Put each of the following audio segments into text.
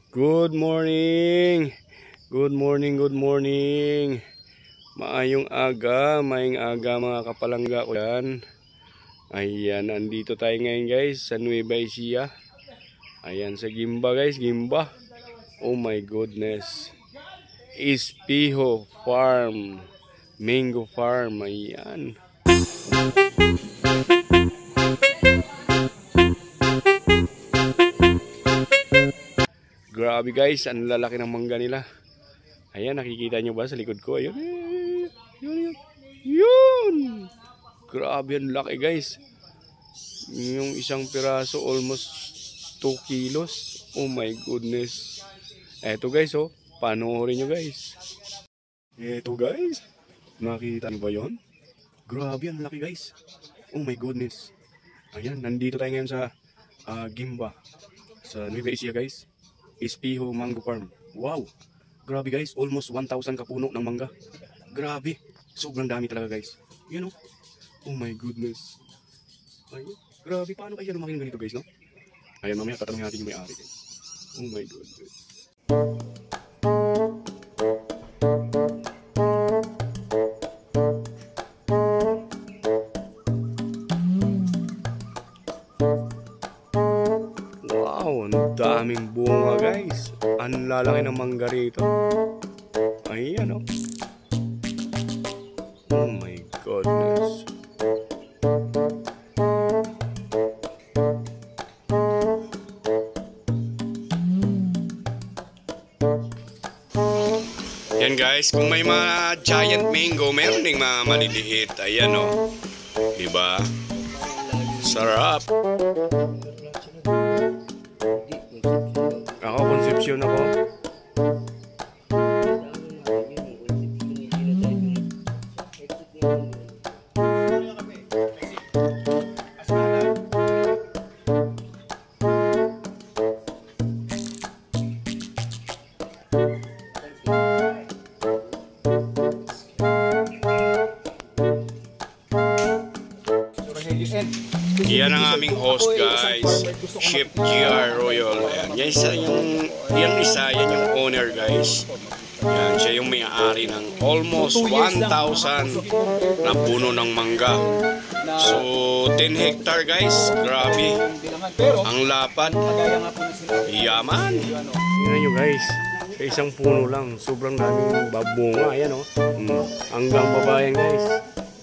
Good morning. Good morning, good morning. Maayong aga mga kapalangga ko yan. Ayan, andito tayo ngayon guys sa Nueva Ecija. Ayan sa Gimba guys, Gimba. Oh my goodness. Espiho Farm, Mango Farm. Ayan. Grabe guys, ang lalaki ng mangga nila. Ayan, nakikita nyo ba sa likod ko? Ayun, yun. Grabe, ang laki guys. Yung isang piraso, almost 2 kilos. Oh my goodness. Eto guys, oh. Panoorin nyo guys. Eto guys. Nakita nyo ba yun? Grabe, ang laki guys. Oh my goodness. Ayan, nandito tayo ngayon sa Gimba. Sa Nueva Ecija guys. Espiho Mango Farm. Wow! Grabe guys, almost 1,000 kapuno ng mangga. Grabe, sobrang dami talaga guys. You know? Oh my goodness. Ay, grabe, paano kaya lumaki ng ganito guys, no? Ayan, mamaya tatanungin natin yung may-ari guys. Oh my goodness. Wow, ang daming bunga guys. Ang lalaki ng mangga rito. Ayan o. Oh my goodness. Yan guys, kung may mga giant mango, meron ding mga maliliit. Ayan o. Diba? Sarap. Ako, Concepcion ako. Yan ang aming host guys, Chef GR Royal. Ayan, yan yung owner guys. Yan, siya yung may-ari ng almost 1,000 na puno ng mangga. So 10 hectare guys, grabe. Ang lapad. Yaman. Yan nyo guys, sa isang puno lang, sobrang daming babunga. Ayan o, hanggang babayan guys.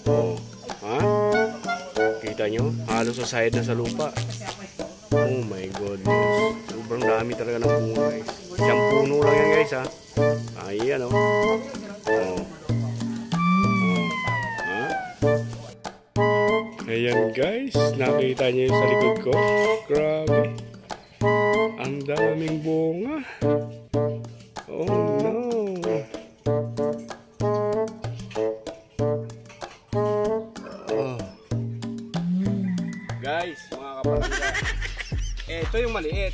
Oh, ha? Kita nyo, halos sa side na sa lupa. Oh my goodness, sobrang dami talaga ng bunga guys. Isang puno lang yan guys ha. Ayan o. Ha? Ayan guys, nakita nyo yung sa likod ko. Grabe, ang daming bunga. Oh no. Guys, mga kapalangga, eto yung maliit,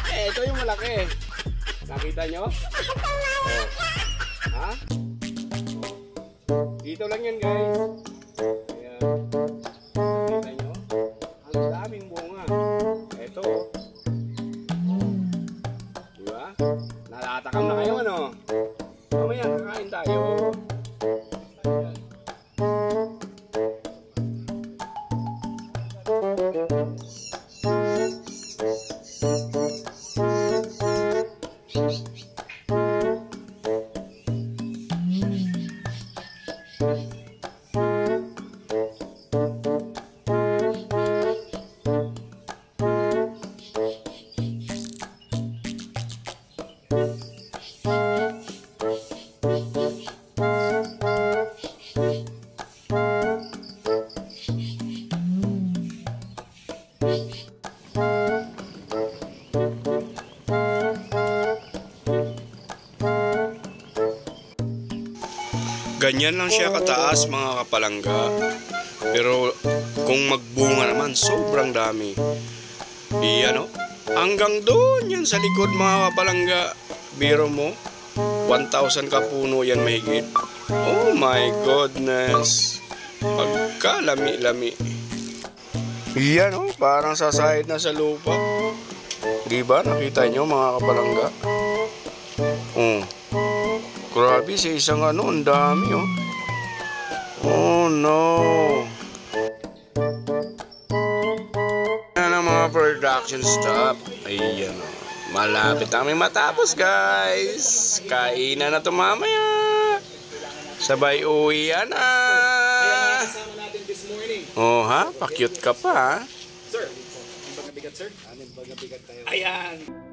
eto yung malaki. Nakita nyo? Oh. Ha? Oh. Dito lang yan guys. Ayan. Nakita nyo? Ang daming bunga. Eto. Diba? Nalatakam na kayo ano? Mamaya kakain tayo. Ayan. Ganyan lang siya kataas mga kapalangga. Pero kung magbunga naman, sobrang dami. Iyan o. Hanggang doon yan sa likod mga kapalangga. Biro mo, 1,000 kapuno yan mahigit. Oh my goodness. Pagkalami-lami. Yan o, parang sasahid na sa lupa. Di ba? Nakita nyo mga kapalangga? Oh. Grabe sa isang ano, ang dami oh. Oh no. Yan ang mga production stuff. Ayan oh. Malapit kami matapos guys. Kainan na to mamaya. Sabay uwi yan ah. Oh ha? Pa-cute ka pa ha? Sir, ang bagabigat sir? Anong bagabigat tayo? Ayan!